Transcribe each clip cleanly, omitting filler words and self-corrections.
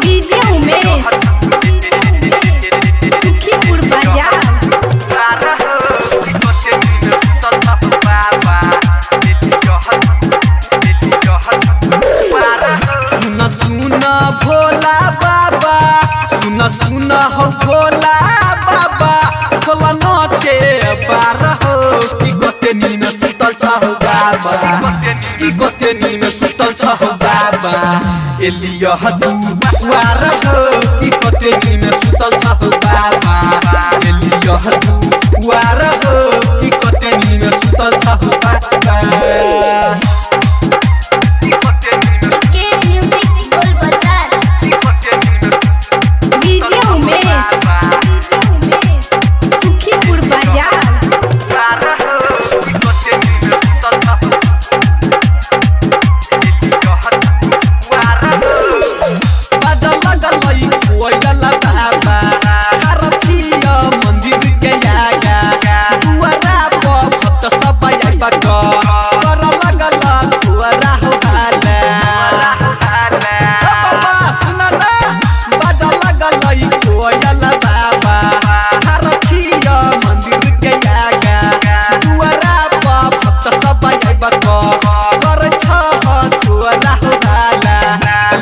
DJ Umesh Sukhipur बाजार। सुन सुन भोला बाबा, सुन सुन हो भोला बाबा, खोला न के बार हो कि गोते नीन सुतल छ हो बाबा, कि गोते नीन सुतल छ हो बाबा, एलिया हदू वार हो कि गोते नीन सुतल छ हो बाबा, एलिया हदू वार हो कि गोते नीन सुतल छ हो बाबा। डीजे उमेश सुखीपुर बाजार।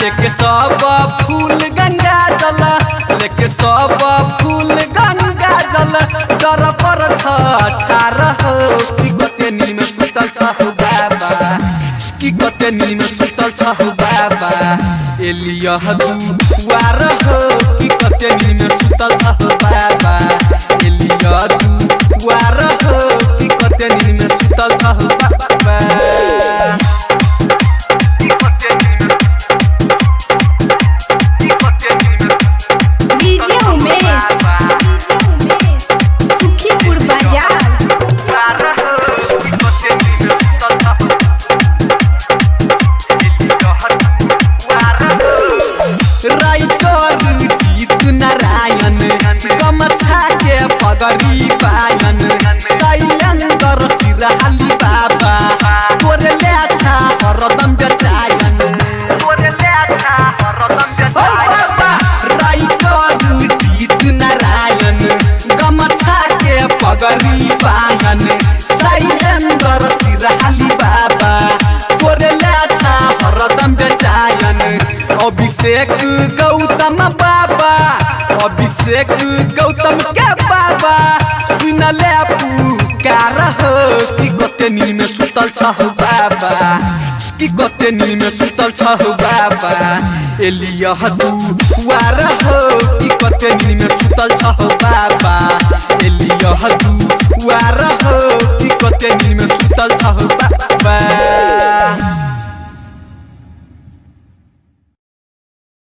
लेके सब फूल गंगा जल, लेके सब फूल गंगा जल, दर पर ठार हो कि गोते नीन सुतल छ हो बाबा, कि गोते नीन सुतल छ हो बाबा, एलिया हदू वार हो कि गोते नीन सुतल छ हो बाबा, एलिया हदू वार हो कि गोते नीन सुतल छ हो बाबा। डीजे उमेश सुखीपुर बाजार। राइटर जीत नारायण गमछा के पगड़ी पायन, शैलेंद्र सिरहाली बाबा तोरे ले अच्छा हरदम बेचायन। राइटर जीत नारायण गमछा के पगड़ी पायन, शैलेंद्र सिरहाली बाबा तोरे ले अच्छा हरदम बेचायन। अभिषेक गौतम बाबा, अभिषेक गौतम के बाबा, सुन ले पुकार हो कि गोते नीन सुतल छ हो बाबा, कि गोते नीन सुतल छ हो बाबा, एलिया हदू वार हो कि गोते नीन सुतल छ हो बाबा, एलिया हदू वार हो कि गोते नीन सुतल छ हो बाबा।